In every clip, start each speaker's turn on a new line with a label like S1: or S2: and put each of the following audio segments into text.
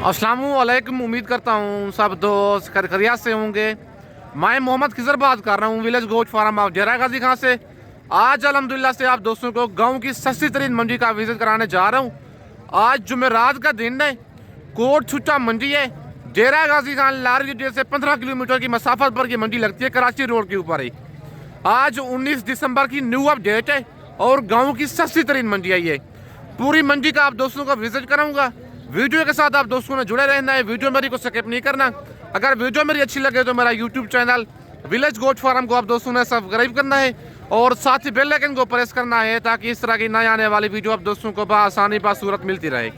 S1: अस्सलामुअलैकुम। उम्मीद करता हूँ सब दोस्त खैरियत से होंगे। मैं मोहम्मद खिजर बात कर रहा हूँ विलेज गोट फार्म ऑफ डेरा गाजी खां से। आज अल्हम्दुलिल्लाह से आप दोस्तों को गांव की सस्ती तरीन मंडी का विजिट कराने जा रहा हूँ। आज जुमेरात का दिन है, कोट छुट्टा मंडी है। डेरा गाजी खां लारी अड्डे से 15 किलोमीटर की मसाफत पर की मंडी लगती है, कराची रोड के ऊपर ही। आज 19 दिसंबर की न्यू अपडेट है और गाँव की सस्ती तरीन मंडी है ये। पूरी मंडी का आप दोस्तों को विजिट कराऊंगा। वीडियो के साथ आप दोस्तों ने जुड़े रहना है, वीडियो मेरी को स्किप नहीं करना। अगर वीडियो मेरी अच्छी लगे तो मेरा YouTube channel village goat farm को आप दोस्तों ने सब्सक्राइब करना है और साथ ही बेल आइकन को प्रेस करना है ताकि इस तरह की नए आने वाली वीडियो आप दोस्तों को आसानी बासूरत मिलती रहे।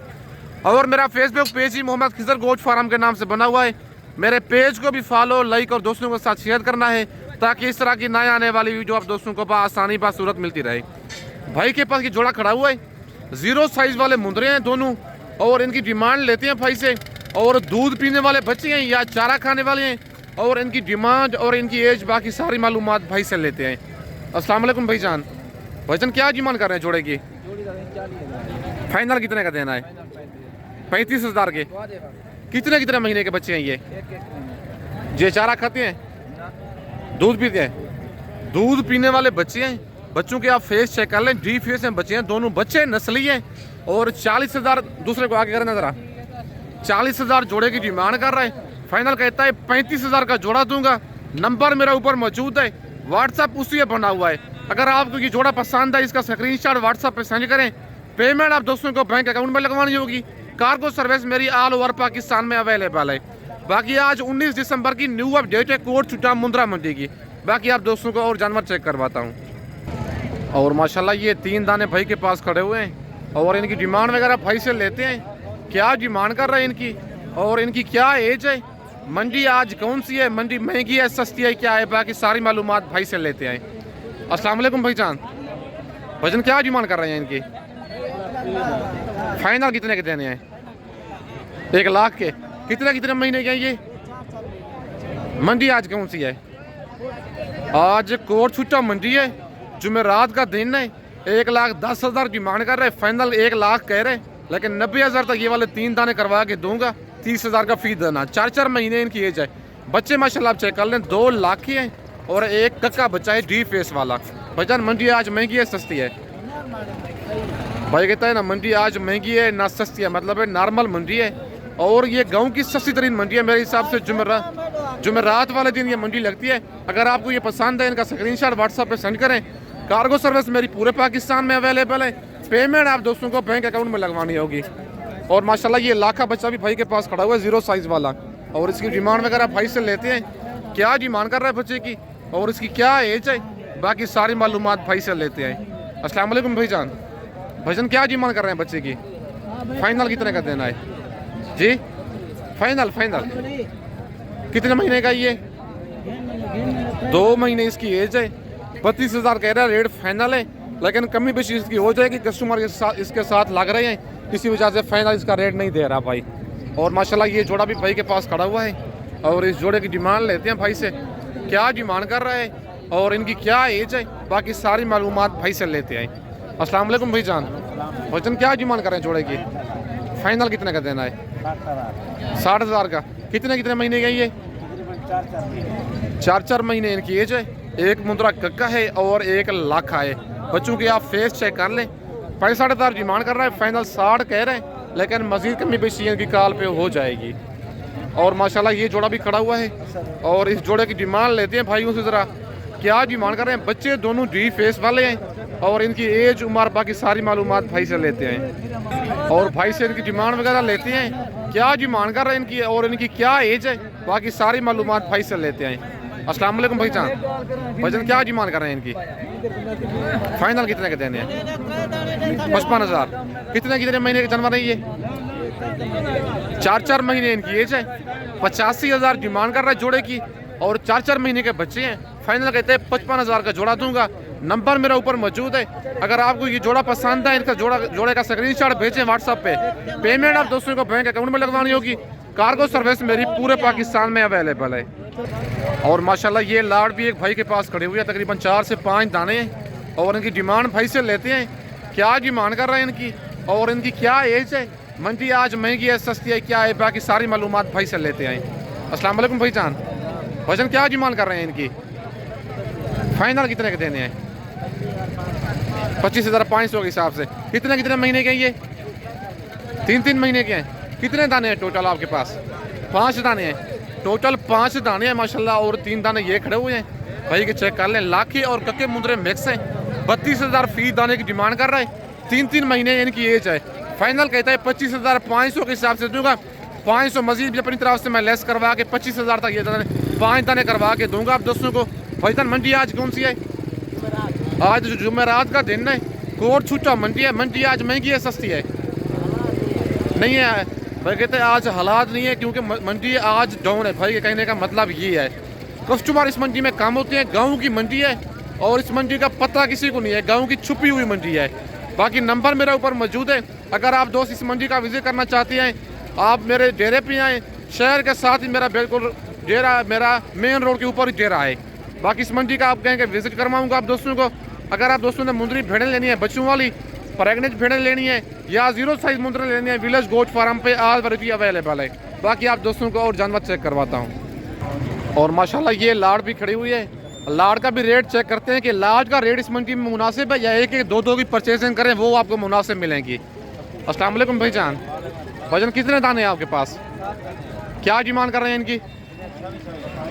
S1: और मेरा फेसबुक पेज ही मोहम्मद खिजर गोट फार्म के नाम से बना हुआ है। मेरे पेज को भी फॉलो, लाइक और दोस्तों के साथ शेयर करना है ताकि इस तरह की नए आने वाली वीडियो आप दोस्तों को आसानी बासूरत मिलती रहे। भाई के पास ये जोड़ा खड़ा हुआ है, 0 साइज वाले मुंदरे हैं दोनों और इनकी डिमांड लेते हैं भाई से। और दूध पीने वाले बच्चे हैं या चारा खाने वाले हैं और इनकी डिमांड और इनकी एज बाकी सारी मालूमात भाई से लेते हैं। अस्सलाम वालेकुम भाईजान। भाईजान क्या डिमांड कर रहे हैं जोड़े की? फाइनल कितने का देना है? 35,000 के। कितने कितने महीने के बच्चे हैं ये चारा खाते हैं, दूध पीते हैं? दूध पीने वाले बच्चे हैं। बच्चों के आप फेस चेक कर लें, डी फेस हैं बच्चे हैं, दोनों बच्चे नस्ली हैं। और 40,000 दूसरे को आगे करना जरा, 40,000 जोड़े की डिमांड कर रहा है। फाइनल कहता है 35,000 का जोड़ा दूंगा। नंबर मेरा ऊपर मौजूद है, व्हाट्सअप उसी पे बना हुआ है। अगर आपको ये जोड़ा पसंद है इसका स्क्रीनशॉट व्हाट्सअप पे सेंड करें। पेमेंट आप दोस्तों को बैंक अकाउंट में लगवानी होगी। कार्गो सर्विस मेरी ऑल ओवर पाकिस्तान में अवेलेबल है। बाकी आज 19 दिसंबर की न्यू अपडेट है कोट छुट्टा मुंद्रा मंडी की। बाकी आप दोस्तों को और जानवर चेक करवाता हूँ। और माशाल्लाह ये 3 दाने भाई के पास खड़े हुए हैं और इनकी डिमांड वगैरह भाई से लेते हैं। क्या डिमांड कर रहे हैं इनकी और इनकी क्या एज है, मंडी आज कौन सी है, मंडी महंगी है सस्ती है क्या है, बाकी सारी मालूमात भाई से लेते हैं। अस्सलाम वालेकुम भाईजान। भाईजान क्या डिमांड कर रहे हैं इनकी? फाइनल कितने के देने हैं? 1 लाख के। कितने कितने महीने के हैं ये? मंडी आज कौन सी है? आज कोट छुट्टा मंडी है, जुमेरात का दिन है। 1,10,000 डिमांड कर रहे, फाइनल 1 लाख कह रहे, लेकिन 90,000 तक ये वाले 3 दाने करवा के दूंगा। 30,000 का फी देना। 4 महीने इनकी एज है। बच्चे माशाल्लाह आप चेक कर लें, 2 लाख के हैं और एक कक्का बच्चा है डी फेस वाला। भाईजान मंडी आज महंगी है सस्ती है? भाई कहता है ना मंडी आज महंगी है ना सस्ती है, मतलब है नॉर्मल मंडी है। और ये गाँव की सस्ती तरीन मंडी है मेरे हिसाब से। जुमेरात वाले दिन ये मंडी लगती है। अगर आपको ये पसंद है इनका स्क्रीनशॉट व्हाट्सएप पे सेंड करें। कार्गो सर्विस मेरी पूरे पाकिस्तान में अवेलेबल है। पेमेंट आप दोस्तों को बैंक अकाउंट में लगवानी होगी। और माशाल्लाह ये लाखा बच्चा भी भाई के पास खड़ा हुआ है, 0 साइज वाला। और इसकी डिमांड वगैरह भाई से लेते हैं। क्या डिमांड कर रहा है बच्चे की और इसकी क्या एज है, बाकी सारी मालूमात भाई से लेते हैं। अस्सलाम वालेकुम भाईजान। भाईजान क्या डिमांड कर रहे हैं बच्चे की? फाइनल कितने का देना है जी? फाइनल कितने महीने का ये? 2 महीने इसकी एज है। 32,000 कह रहा है, रेट फाइनल है, लेकिन कमी बेशी इसकी हो जाएगी। कस्टमर इसके साथ लग रहे हैं, इसी वजह से फाइनल इसका रेट नहीं दे रहा भाई। और माशाल्लाह ये जोड़ा भी भाई के पास खड़ा हुआ है और इस जोड़े की डिमांड लेते हैं भाई से। क्या डिमांड कर रहा है और इनकी क्या एज है, बाकी सारी मालूमात भाई से लेते हैं। अस्सलाम वालेकुम भाईजान। भाईजान क्या डिमांड कर रहे हैं जोड़े की? फाइनल कितने का देना है? 60,000 का। कितने कितने महीने का ये? 4 महीने इनकी एज है। एक मुंद्रा कक्का है और 1 लाखा है। बच्चों की आप फेस चेक कर लें। 65,000 डिमांड कर रहा है, फाइनल 60 कह रहे हैं, लेकिन मजीद कमी बेशी इनकी कॉल पे हो जाएगी। और माशाल्लाह ये जोड़ा भी खड़ा हुआ है और इस जोड़े की डिमांड लेते हैं भाइयों से ज़रा। क्या डिमांड कर रहे हैं? बच्चे दोनों डी फेस वाले हैं और इनकी एज उम्र बाकी सारी मालूमात भाई से लेते हैं। और भाई से इनकी डिमांड वगैरह लेते हैं। क्या डिमांड कर रहे हैं इनकी और इनकी क्या एज है, बाकी सारी मालूमात भाई से लेते हैं। अस्सलाम वालेकुम भाईजान। भाईजान क्या डिमांड कर रहे हैं इनकी? फाइनल कितने के देने हैं? 55,000। कितने महीने के जानवर है ये? 4 महीने इनकी एज है। 85,000 डिमांड कर रहा है जोड़े की और 4 महीने के बच्चे हैं। फाइनल कहते हैं 55,000 का जोड़ा दूंगा। नंबर मेरा ऊपर मौजूद है। अगर आपको ये जोड़ा पसंद है, इनका जोड़े का स्क्रीनशॉट भेजें व्हाट्सएप पे। पेमेंट आप दोस्तों को बैंक अकाउंट में लगवानी होगी। कार्गो सर्विस मेरी पूरे पाकिस्तान में अवेलेबल है। और माशाल्लाह ये लाड़ भी एक भाई के पास खड़े हुए हैं, तकरीबन 4 से 5 दाने हैं और इनकी डिमांड भाई से लेते हैं। क्या डिमांड कर रहे हैं इनकी और इनकी क्या एज है, मंडी आज महंगी है सस्ती है क्या है, बाकी सारी मालूमात भाई से लेते हैं। अस्सलाम वालेकुम भाईजान, वजन क्या डिमांड कर रहे हैं इनकी? फाइनल कितने के देने हैं? 25,500 के हिसाब से। कितने कितने महीने के हैं ये? 3-3 महीने के हैं। कितने दाने हैं टोटल आपके पास? 5 दाने हैं टोटल, 5 दाने हैं माशाल्लाह, और 3 दाने ये खड़े हुए हैं भाई के चेक कर लें। लाखे और कक्के मुंदरे मिक्स हैं। 32,000 फी दाने की डिमांड कर रहा है। 3-3 महीने इनकी एज है। फाइनल कहता है 25,500 के हिसाब से दूंगा। 500 मजीद भी अपनी तरफ से मैं लेस करवा के 25,000 तक ये दाने 5 दाने करवा के दूंगा आप दोस्तों को। भाईजान मंडी आज कौन सी है? आज जुमेरात का दिन है, कोट छूटा मंडी है। मंडी आज महंगी है सस्ती है? नहीं है भाई, कहते हैं आज हालात नहीं है क्योंकि मंडी आज डाउन है भाई के कहने का मतलब ये है। कस्टमर इस मंडी में कम होते हैं। गाँव की मंडी है और इस मंडी का पता किसी को नहीं है, गाँव की छुपी हुई मंडी है। बाकी नंबर मेरे ऊपर मौजूद है, अगर आप दोस्त इस मंडी का विजिट करना चाहते हैं आप मेरे डेरे पे आएँ। शहर के साथ ही मेरा बिल्कुल डेरा, मेरा मेन रोड के ऊपर ही डेरा है। बाकी इस मंडी का आप कहेंगे विजिट करवाऊंगा आप दोस्तों को। अगर आप दोस्तों ने मुंदरी भेड़ें लेनी है, बच्चों वाली प्रेगनेंट भेड़ें लेनी है या 0 साइज मुंदरी लेनी है, विलेज गोट फार्म पे आज वैरायटी अवेलेबल है। बाकी आप दोस्तों को और जानवर चेक करवाता हूँ। और माशाल्लाह ये लाड़ भी खड़ी हुई है। लाड़ का भी रेट चेक करते हैं कि लाड़ का रेट इस मंडी में मुनासिब है या एक 2 की परचेजिंग करें वो आपको मुनासिब मिलेंगी। अस्सलाम वालेकुम भाईजान, वजन कितने दाने हैं आपके पास? क्या डिमांड कर रहे हैं इनकी?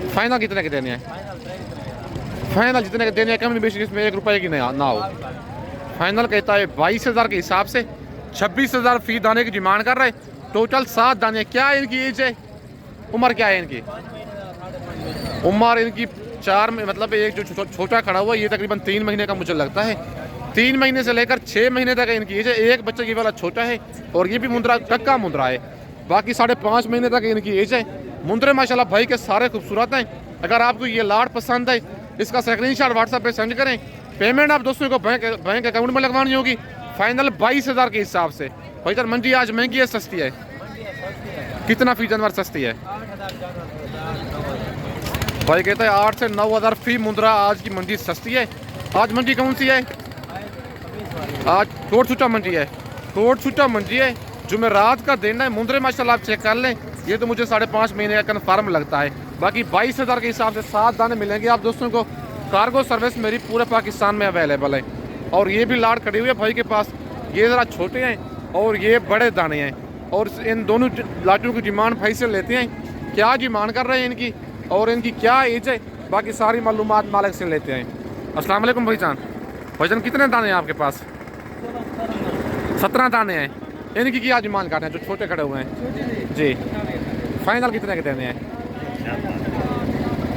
S1: फाइनल कितने के देने हैं? फाइनल जितने के देने हैं, कम बेशी इसमें 1 रुपये की ना हो। फाइनल कहता है 22,000 के हिसाब से 26,000 फी दाने की डिमांड कर रहे हैं। टोटल 7 दाने। क्या इनकी एज है, उम्र क्या है इनकी? उम्र इनकी 4 में, मतलब एक जो छोटा खड़ा हुआ ये तकरीबन 3 महीने का मुझे लगता है। 3 महीने से लेकर 6 महीने तक इनकी एज है। एक बच्चे की वाला छोटा है और ये भी मुंदरा कक्का मुंदरा है। बाकी 5.5 महीने तक इनकी एज है। मुंदरे माशाल्लाह भाई के सारे खूबसूरत हैं। अगर आपको ये लाड़ पसंद है इसका स्क्रीनशॉट व्हाट्सएप पे सेंड करें। पेमेंट आप दोस्तों को बैंक अकाउंट में लगवानी होगी। फाइनल 22,000 के हिसाब से। भाई सर मंडी आज महंगी है सस्ती है? कितना फी जानवर सस्ती है? भाई कहते हैं 8 से 9,000 फी मुंदरा आज की मंडी सस्ती है। आज मंडी कौन सी है? आज कोट छुट्टा मंडी है। कोट छुट्टा मंडी है, जुमेरात का दिन है। मुंदरे माशाल्लाह आप चेक कर लें, ये तो मुझे 5.5 महीने का कन्फर्म लगता है। बाकी 22,000 के हिसाब से 7 दाने मिलेंगे आप दोस्तों को। कार्गो सर्विस मेरी पूरे पाकिस्तान में अवेलेबल है। और ये भी लाड़ खड़ी हुई है भाई के पास। ये ज़रा छोटे हैं और ये बड़े दाने हैं। और इन दोनों लाटों की डिमांड भाई से लेते हैं। क्या डिमांड कर रहे हैं इनकी और इनकी क्या एज है, बाकी सारी मालूमात मालिक से लेते हैं। अस्सलाम वालेकुम भाईजान, वजन कितने दाने हैं आपके पास? 17 दाने हैं। इनकी क्या डिमांड कर रहे हैं जो छोटे खड़े हुए हैं जी? फाइनल कितने के देने हैं?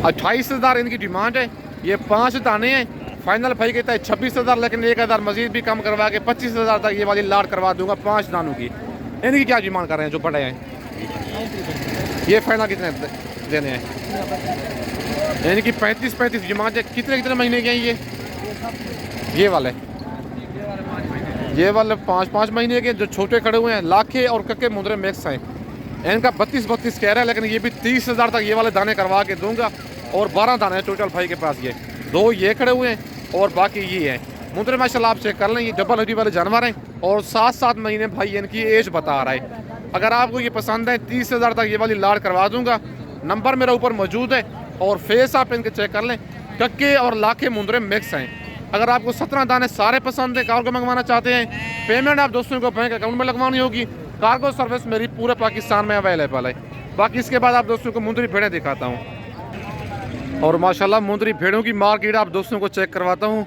S1: 28,000 इनकी डिमांड है। ये 5 दाने हैं। फाइनल भाई कहता है 26,000, लेकिन 1,000 मजीद भी कम करवा के 25,000 तक ये वाली लाड़ करवा दूंगा 5 दानों की। इनकी क्या डिमांड कर रहे हैं जो बड़े हैं? ये फाइनल कितने देने हैं? इनकी 35 डिमांड है। कितने महीने के हैं ये वाले? ये वाले 5 महीने के जो छोटे खड़े हुए हैं। लाखे और कक्के मुंदरे मिक्स हैं। इनका 32 कह रहा है, लेकिन ये भी 30,000 तक ये वाले दाने करवा के दूंगा। और 12 दाने हैं टोटल भाई के पास। ये 2 ये खड़े हुए हैं और बाकी ये हैं। मुंदरे माशाल्लाह आप चेक कर लें, ये डबल हड्डी वाले जानवर हैं और 7-7 महीने भाई इनकी एज बता रहा है। अगर आपको ये पसंद है 30,000 तक ये वाली लाड़ करवा दूंगा। नंबर मेरे ऊपर मौजूद है और फेस आप इनके चेक कर लें। कक्के और लाखे मुंदरे मिक्स हैं। अगर आपको 17 दाने सारे पसंद है, कार्गो मंगवाना चाहते हैं, पेमेंट आप दोस्तों को बैंक अकाउंट में लगवानी होगी। कार्गो सर्विस मेरी पूरे पाकिस्तान में अवेलेबल है। बाकी इसके बाद आप दोस्तों को मुंदरी भेड़ें दिखाता हूँ। और माशाल्लाह मुंदरी भेड़ों की मार्केट आप दोस्तों को चेक करवाता हूँ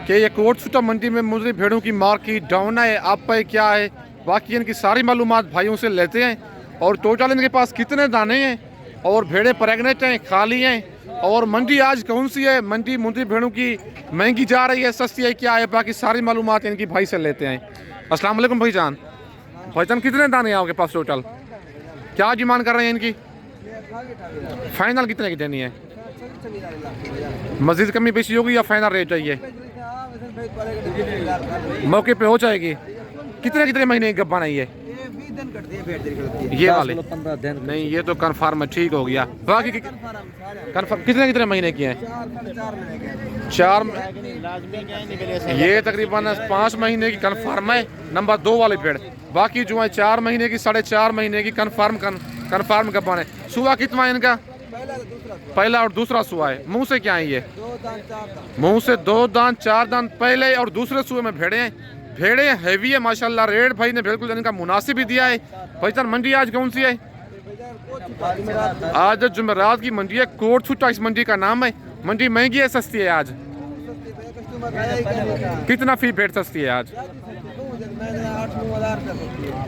S1: कि ये कोट छुट्टा मंडी में मुंदरी भेड़ों की मार्केट डाउन है, अप है, क्या है। बाकी इनकी सारी मालूमात भाइयों से लेते हैं। और टोटल इनके पास कितने दाने हैं और भेड़ें प्रेगनेंट हैं, खाली हैं। और मंडी आज कौन सी है, मंडी मुंदरी भेड़ों की महंगी जा रही है, सस्ती है, क्या है, बाकी सारी मालूमात इनकी भाई से लेते हैं। अस्सलाम वालेकुम भाईजान, भाईजान कितने दाने हैं आपके पास टोटल? क्या डिमांड कर रहे हैं इनकी? फाइनल कितने की देनी है? मजीद कमी बेशी होगी या फाइनल रेट चाहिए? मौके पे हो जाएगी। कितने महीने की गब्बन है ये?
S2: दिन कटती है भेड़ होती है
S1: ये वाले
S2: 15 दिन
S1: नहीं, ये तो कन्फर्म है, ठीक हो गया। बाकी कन्फर्म कितने कितने महीने की हैं? 4 ये तकरीबन 5 महीने की कन्फर्म है नंबर 2 वाली भेड़। बाकी जो है 4 महीने की, 4.5 महीने की कन्फर्म गब्बन है। सुआ कितना है इनका? पहला और दूसरा सुआ है। मुंह से क्या है ये? मुंह से 2 दांत 4 दांत पहले और दूसरे सुए में भेड़े हैं। भेड़े हैवी है माशाल्लाह। रेट भाई ने बिल्कुल इनका मुनासिब ही दिया है। भाईजान मंडी आज कौन सी है? आज जुमेरात की मंडी है, कोट छुट्टा इस मंडी का नाम है। मंडी महंगी है सस्ती है आज? कितना फी भेड़ सस्ती है आज?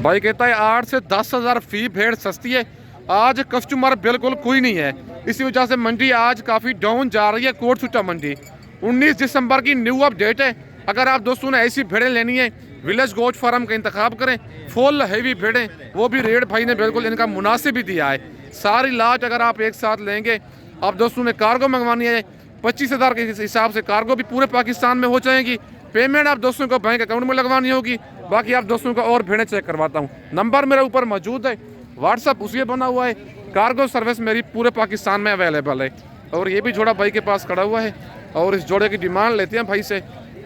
S1: भाई कहता है 8 से 10 हज़ार फी भेड़ सस्ती है आज। कस्टमर बिल्कुल कोई नहीं है, इसी वजह से मंडी आज काफ़ी डाउन जा रही है। कोट छुट्टा मंडी 19 दिसंबर की न्यू अपडेट है। अगर आप दोस्तों ने ऐसी भेड़ें लेनी है, विलेज गोट फार्म का इंतखाब करें। फुल हैवी भेड़ें, वो भी रेट भाई ने बिल्कुल इनका मुनासिब ही दिया है। सारी लाज अगर आप एक साथ लेंगे, आप दोस्तों ने कार्गो मंगवानी है 25 हज़ार के हिसाब से कार्गो भी पूरे पाकिस्तान में हो जाएगी। पेमेंट आप दोस्तों को बैंक अकाउंट में लगवानी होगी। बाकी आप दोस्तों को और भेड़ें चेक करवाता हूँ। नंबर मेरे ऊपर मौजूद है, व्हाट्सअप उसी बना हुआ है। कार्गो सर्विस मेरी पूरे पाकिस्तान में अवेलेबल है। और ये भी जोड़ा भाई के पास खड़ा हुआ है और इस जोड़े की डिमांड लेते हैं भाई से,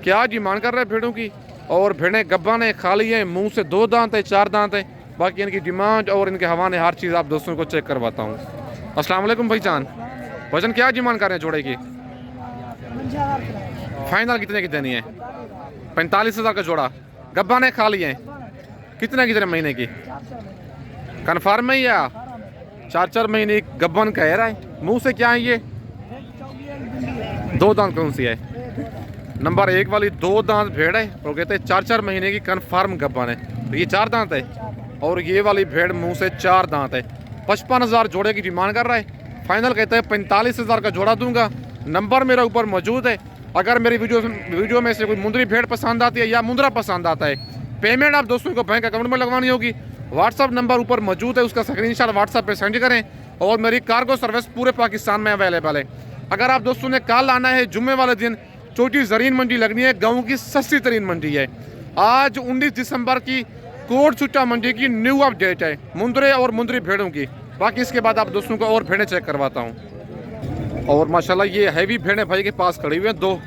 S1: क्या डिमांड कर रहे हैं भेड़ों की। और भेड़ें गब्बन है, खाली है, मुंह से 2 दांत है, 4 दांत है। बाकी इनकी डिमांड और इनके हवाले हर चीज़ आप दोस्तों को चेक करवाता हूँ। अस्सलाम वालेकुम भाईजान, वजन क्या डिमांड कर रहे हैं जोड़े की? फाइनल कितने की देनी है? 45 हज़ार का जोड़ा। गब्बन है, खाली है, कितने महीने की कन्फर्म है या 4 महीने गब्बन कह रहा है? मुंह से क्या है ये? 2 दांत कौन सी है? नंबर 1 वाली 2 दांत भेड़ है और कहते हैं 4 महीने की कन्फर्म गब्बन है। तो ये 4 दांत है और ये वाली भेड़ मुंह से 4 दांत है। 55 हज़ार जोड़े की डिमांड कर रहा है। फाइनल कहते हैं 45 हज़ार का जोड़ा दूंगा। नंबर मेरे ऊपर मौजूद है। अगर मेरी वीडियो में से कोई मुंदरी भेड़ पसंद आती है या मुंदरा पसंद आता है, पेमेंट आप दोस्तों को बैंक अकाउंट में लगवानी होगी। व्हाट्सअप नंबर ऊपर मौजूद है, उसका स्क्रीनशॉट व्हाट्सअप पे सेंड करें। और मेरी कार्गो सर्विस पूरे पाकिस्तान में अवेलेबल है। अगर आप दोस्तों ने कल आना है, जुम्मे वाले दिन छोटी ज़रीन मंडी लगनी है, गाँव की सस्ती तरीन मंडी है। आज 19 दिसंबर की कोट छुट्टा मंडी की न्यू अपडेट है मुंदरे और मुंदरी भेड़ों की। बाकी इसके बाद आप दोस्तों को और भेड़ें चेक करवाता हूँ। और माशाल्लाह ये हैवी भेड़ें भाई के पास खड़ी हुई हैं 2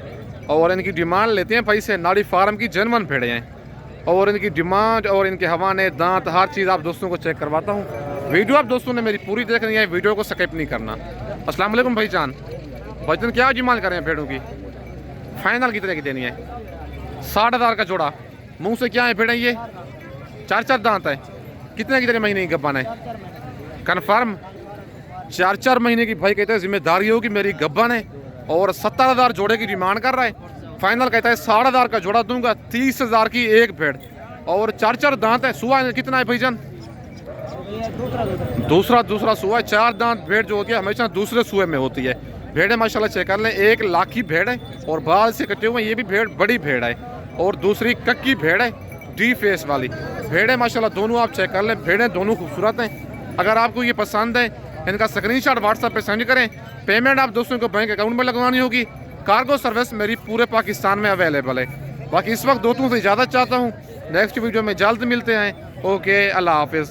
S1: और इनकी डिमांड लेते हैं भाई से। नाड़ी फार्म की जेनवन भेड़ें हैं और इनकी डिमांड और इनके हवाने दांत हर चीज़ आप दोस्तों को चेक करवाता हूँ। वीडियो आप दोस्तों ने मेरी पूरी देखनी है, वीडियो को स्किप नहीं करना। अस्सलाम वालेकुम भाईजान, भाईजान क्या डिमांड करें भेड़ों की? फाइनल कितने की देनी है? 60 हज़ार का जोड़ा। मुंह से क्या है भेड़ें? ये 4 दांत है। कितने महीने की गब्बन है? कन्फर्म 4 महीने की भाई कहते हैं जिम्मेदारी होगी मेरी गब्बन है। और 70 हज़ार जोड़े की डिमांड कर रहा है। फाइनल कहता है 60 हज़ार का जोड़ा दूंगा। 30 हज़ार की एक भेड़ और 4 दांत है। सुआ कितना है भाईजान? दूसरा सुआ है। 4 दांत भेड़ जो होती है हमेशा दूसरे सुए में होती है। भेड़ें माशाल्लाह चेक कर लें, 1 लाखी भेड़ है और बाल से कटे हुए। ये भी भेड़ बड़ी भेड़ है और दूसरी कक्की भेड़ है, डी फेस वाली भेड़ है माशाल्लाह। दोनों आप चेक कर लें, भेड़ें दोनों खूबसूरत हैं। अगर आपको ये पसंद है, इनका स्क्रीनशॉट व्हाट्सएप पे सेंड करें। पेमेंट आप दोस्तों को बैंक अकाउंट में लगवानी होगी। कार्गो सर्विस मेरी पूरे पाकिस्तान में अवेलेबल है। बाकी इस वक्त दोस्तों से इजाज़त चाहता हूँ। नेक्स्ट वीडियो में जल्द मिलते हैं। ओके, अल्लाह हाफिज़।